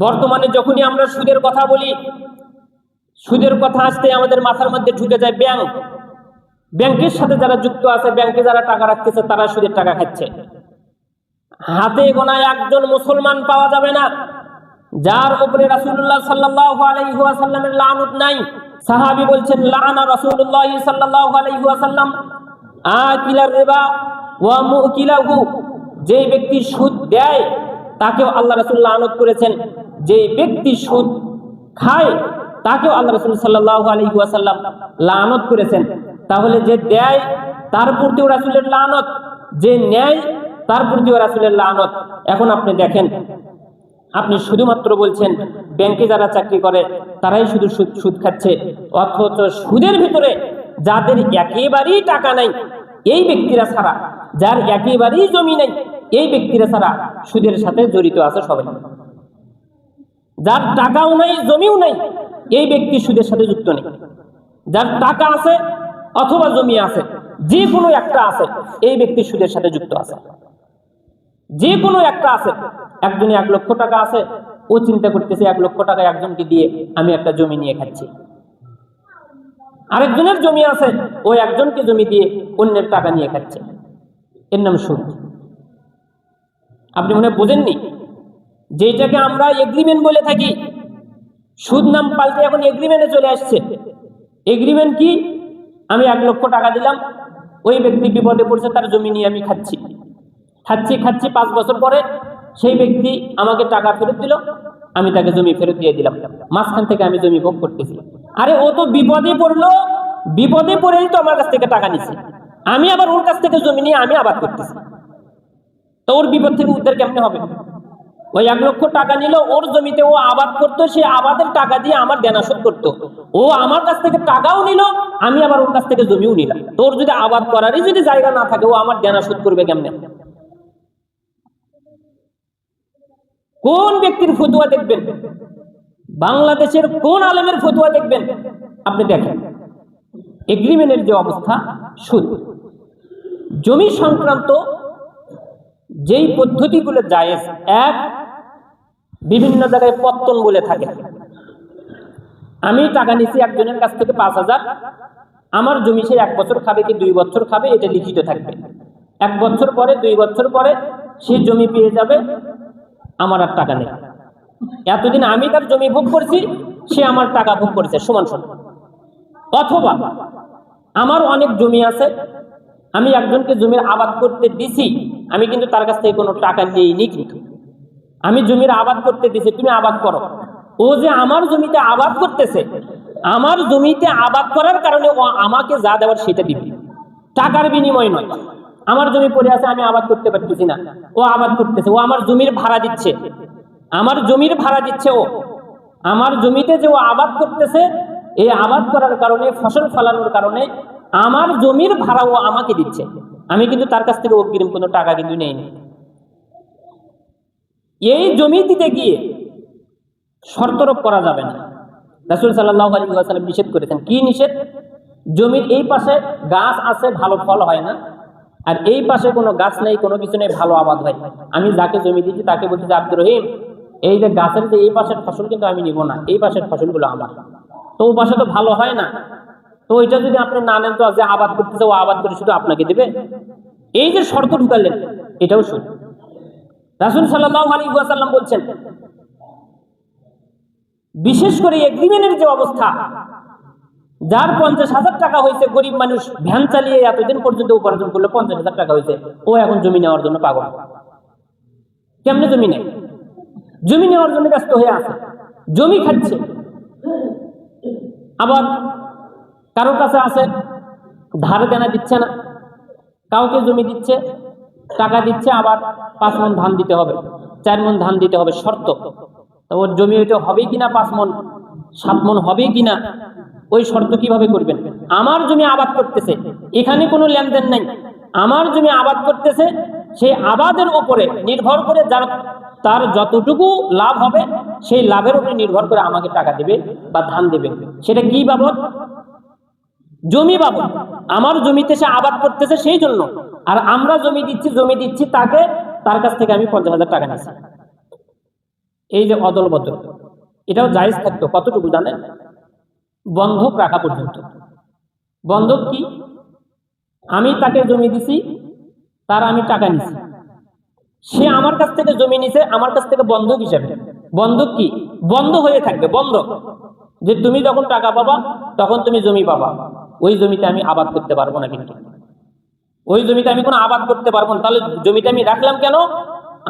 বর্তমানে যখনই আমরা সুদের কথা বলি, সুদের কথা আসতে আমাদের মাথার মধ্যে ঢুকে যায় ব্যাংক। ব্যাংকের সাথে যারা যুক্ত আছে, ব্যাংকে যারা টাকা রাখতেছে, তারা সুদের টাকা খাচ্ছে। হাতে গোনায় একজন মুসলমান পাওয়া যাবে না যার উপরে রাসূলুল্লাহ সাল্লাল্লাহু আলাইহি ওয়াসাল্লামের লানত নাই। সাহাবী বলছেন, লানা রাসূলুল্লাহ সাল্লাল্লাহু আলাইহি ওয়াসাল্লাম আকিলার রিবা ওয়া মুকিলাহু। যে ব্যক্তি সুদ দেয় তাকেও আল্লাহ রাসূল লানত করেছেন, যে ব্যক্তি সুদ খায় তাকেও আল্লাহ রাসূল সাল্লাল্লাহু আলাইহি ওয়াসাল্লাম লানত করেছেন। তাহলে যে দেয় তার প্রতিও রাসূলের লানত, যে নেয় তার প্রতিও রাসূলের লানত। এখন আপনি দেখেন, আপনি শুধুমাত্র বলছেন ব্যাংকে যারা চাকরি করে তারাই শুধু সুদ খাচ্ছে, অথচ সুদের ভিতরে যাদের একেবারেই টাকা নাই এই ব্যক্তিরা ছাড়া, যার একেবারেই জমি নাই এই ব্যক্তিরা ছাড়া সুদের সাথে জড়িত আছে সবাই। যার টাকাও নাই জমিও নাই এই ব্যক্তি সুদের সাথে যুক্ত নেই। যার টাকা আছে অথবা জমি আছে, যে কোনো একটা আছে, এই ব্যক্তি সুদের সাথে যুক্ত আছে। যে কোনো একটা আছে, একজনে 1 লক্ষ টাকা আছে, ও চিন্তা করতেছে 1 লক্ষ টাকা একজনকে দিয়ে আমি একটা জমি নিয়ে খাচ্ছি। আরেকজনের জমি আছে, ও একজনকে জমি দিয়ে অন্যের টাকা নিয়ে খাচ্ছে। এর নাম সুদ। আপনি মনে হয় বোঝেননি, যেটাকে আমরা এগ্রিমেন্ট বলে থাকি, সুদ নাম পাল্টে এখন এগ্রিমেন্টে চলে আসছে। এগ্রিমেন্ট কি? আমি 1 লক্ষ টাকা দিলাম, ওই ব্যক্তি বিপদে পড়ছে, তার জমি নিয়ে আমি খাচ্ছি 5 বছর পরে সেই ব্যক্তি আমাকে টাকা ফেরত দিল, আমি তাকে জমি ফেরত দিয়ে দিলাম, মাঝখান থেকে আমি জমি ভোগ করতেছি। আরে ও তো বিপদে পড়লো, বিপদে পড়েই তো আমার কাছ থেকে টাকা নিচ্ছে, আমি আবার ওর কাছ থেকে জমি নিয়ে আমি আবাদ করতেছি। তো ওর বিপদ থেকে উদ্ধার কেমনে হবে? ওই 1 লক্ষ টাকা নিল, ওর জমিতে ও আবাদ করতো, সে আবাদের টাকা দিয়ে আমার দেনা শোধ করতো। ও আমার কাছ থেকে টাকাও নিল, আমি আবার ওর কাছ থেকে জমিও নিলাম। তোর যদি আবাদ করারই যদি জায়গা না থাকে, ও আমার দেনা শোধ করবে কেমনে? কোন ব্যক্তির ফতুয়া দেখবেন, বাংলাদেশের কোন আলেমের ফতুয়া দেখবেন, আপনি দেখেন এগ্রিমেন্টের যে অবস্থা, সুদ। জমি সংক্রান্ত যেই পদ্ধতিগুলো জায়েজ, এক, বিভিন্ন জায়গায় পত্তন বলে থাকে। আমি টাকা নিচ্ছি একজনের কাছ থেকে 5,000, আমার জমি সে 1 বছর খাবে কি 2 বছর খাবে, এটা লিখিত থাকবে। 1 বছর পরে 2 বছর পরে সে জমি পেয়ে যাবে, আমার আর টাকা নেই। এতদিন আমি তার জমি ভোগ করছি, সে আমার টাকা ভোগ করেছে, সমান সমান। অথবা আমার অনেক জমি আছে, আমি একজনকে জমির আবাদ করতে দিছি, আমি কিন্তু তার কাছ থেকে কোনো টাকা নিইনি, কিন্তু আমি জমির আবাদ করতে দিছি, তুমি আবাদ করো। ও যে আমার জমিতে আবাদ করতেছে, আমার জমিতে আবাদ করার কারণে ও আমাকে যা দেওয়ার সেটা দিবে, টাকার বিনিময় নয়। আমার জমি পড়ে আছে, আমি আবাদ করতে পারতেছি না, ও আবাদ করতেছে, ও আমার জমির ভাড়া দিচ্ছে, আমার জমির ভাড়া দিচ্ছে। ও আমার জমিতে যে ও আবাদ করতেছে, এই আবাদ করার কারণে, ফসল ফলানোর কারণে আমার জমির ভাড়া ও আমাকে দিচ্ছে, আমি কিন্তু তার কাছ থেকে অগ্রিম কোনো টাকা কিন্তু নেইনি। এই জমি দিতে গিয়ে শর্তরোপ করা যাবে না। রাসূল সাল্লাল্লাহু আলাইহি ওয়াসাল্লাম নিষেধ করেছেন। কি নিষেধ? জমির এই পাশে গাছ আছে, ভালো ফল হয় না, আর এই পাশে কোনো গাছ নেই, কোনো কিছু নেই, ভালো আবাদ হয়। আমি যাকে জমি দিচ্ছি তাকে বলছি যে, আব্দুর রহিম, এই যে গাছের যে এই পাশের ফসল কিন্তু আমি নিব না, এই পাশের ফসলগুলো আমার। তো ও পাশে তো ভালো হয় না, তো ওইটা যদি আপনি না নেন, তো যে আবাদ করতেছে ও আবাদ করে শুধু আপনাকে দেবে। এই যে শর্ত ঢুকালেন, এটাও সুদ। রাসূল সাল্লাল্লাহু আলাইহি ওয়াসাল্লাম বলছেন, বিশেষ করে এগ্রিমেন্টের যে অবস্থা, যার 50,000 টাকা হয়েছে, গরিব মানুষ ভ্যান চালিয়ে এতদিন পর্যন্ত উপার্জন করলো, 50,000 টাকা হয়েছে, ও এখন জমি নেওয়ার জন্য পাগল। কেমনে জমি নেয়? জমি নেওয়ার জন্য ব্যস্ত হয়ে আছে, জমি খাচ্ছে। আবার কারোর কাছে আছে, ধারে দেনা দিচ্ছে না, কাউকে জমি দিচ্ছে, টাকা দিচ্ছে, আবার 5 মণ ধান দিতে হবে, 4 মণ ধান দিতে হবে, শর্ত। তো ওর জমি ওইটা হবে কিনা, 5 মণ 7 মণ হবে কিনা, ওই শর্ত কিভাবে করবেন? আমার জমি আবাদ করতেছে, এখানে কোনো লেনদেন নাই, আমার জমি আবাদ করতেছে, সেই আবাদের উপরে নির্ভর করে যার তার যতটুকু লাভ হবে, সেই লাভের উপরে নির্ভর করে আমাকে টাকা দেবে বা ধান দেবে। সেটা কি বাবদ? জমি বাবদ। আমার জমিতে সে আবাদ করতেছে সেই জন্য, আর আমরা জমি দিচ্ছি তাকে, তার কাছ থেকে আমি 50,000 টাকা নিচ্ছি। এই যে অদল বদল, এটাও জায়েজ থাকতো কতটুকু জানেন? বন্ধক রাখা পর্যন্ত। বন্ধক কি? আমি তাকে জমি দিছি, তার আমি টাকা নিছি, সে আমার কাছ থেকে জমি নিছে আমার কাছ থেকে বন্ধক হিসাবে। বন্ধক কি? বন্ধ হয়ে থাকবে, বন্ধক, যে তুমি যখন টাকা পাবা তখন তুমি জমি পাবা, ওই জমিতে আমি আবাদ করতে পারবো না, কিন্তু ওই জমিতে আমি কোনো আবাদ করতে পারবো না। তাহলে জমিতে আমি রাখলাম কেন?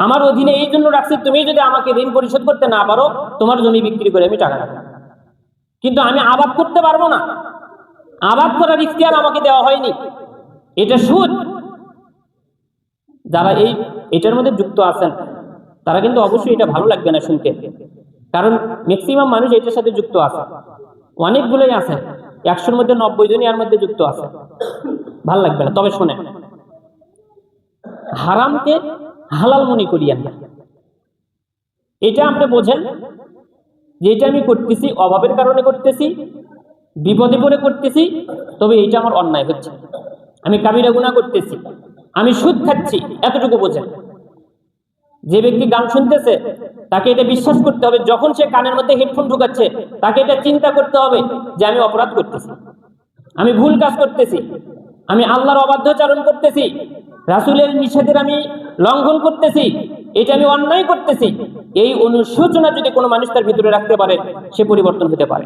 আমার অধীনে এই জন্য রাখছি, তুমি যদি আমাকে ঋণ পরিশোধ করতে না পারো, তোমার জমি বিক্রি করে আমি টাকা রাখবো, কিন্তু আমি আবাদ করতে পারবো না। আবাদ করার ইখতিয়ার আমাকে দেওয়া হয়নি, এটা সুদ। যারা এটার মধ্যে যুক্ত আছেন তারা কিন্তু অবশ্যই এটা ভালো লাগবে না শুনতে, কারণ ম্যাক্সিমাম মানুষ এটার সাথে যুক্ত আছে, অনেকগুলোই আছে, 100-র মধ্যে 90 জনই এর মধ্যে যুক্ত আছে, ভালো লাগবে না। তবে শোনেন, হারামকে হালাল মনে করিয়েন না। এটা আপনি বোঝেন যে এটা আমি করতেছি অভাবের কারণে করতেছি, বিপদে পড়ে করতেছি, তবে এটা আমার অন্যায় হচ্ছে, আমি কাবিরা গুনাহ করতেছি, আমি সুদ খাচ্ছি, এতটুকু বোঝেন। যে ব্যক্তি গান শুনতেছে তাকে এটা বিশ্বাস করতে হবে, যখন সে কানের মধ্যে হেডফোন ঢুকাচ্ছে তাকে এটা চিন্তা করতে হবে যে আমি অপরাধ করতেছি, আমি ভুল কাজ করতেছি, আমি আল্লাহর অবাধ্যচারণ করতেছি, রাসূলের নিষেধের আমি লঙ্ঘন করতেছি, এটা আমি অন্যায় করতেছি। এই অনুশোচনা যদি কোনো মানুষ তার ভিতরে রাখতে পারে, সে পরিবর্তন হতে পারে।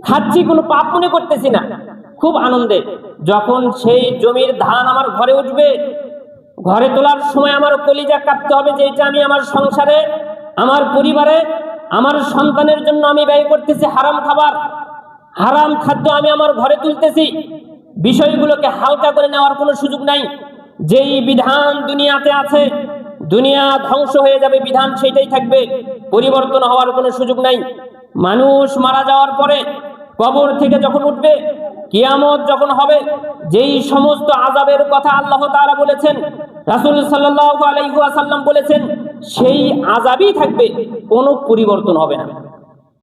খাচ্ছি, কোনো পাপ মনে করতেছি না, খুব আনন্দে। যখন সেই জমির ধান আমার ঘরে উঠবে, ঘরে তোলার সময় আমার কলিজা কাঁপতে হবে যে এটা আমি আমার সংসারে, আমার পরিবারে, আমার সন্তানের জন্য আমি ব্যয় করতেছি হারাম খাবার, হারাম খাদ্য আমি আমার ঘরে তুলতেছি। বিষয়গুলোকে হালকা করে নেওয়ার কোনো সুযোগ নাই। যেই বিধান দুনিয়াতে আছে, দুনিয়া ধ্বংস হয়ে যাবে, বিধান সেটাই থাকবে, পরিবর্তন হওয়ার কোনো সুযোগ নাই। মানুষ মারা যাওয়ার পরে কবর থেকে যখন উঠবে, কিয়ামত যখন হবে, যেই সমস্ত আযাবের কথা আল্লাহ তাআলা বলেছেন, রাসূল সাল্লাল্লাহু আলাইহি ওয়াসাল্লাম বলেছেন, সেই আযাবই থাকবে, কোনো পরিবর্তন হবে না।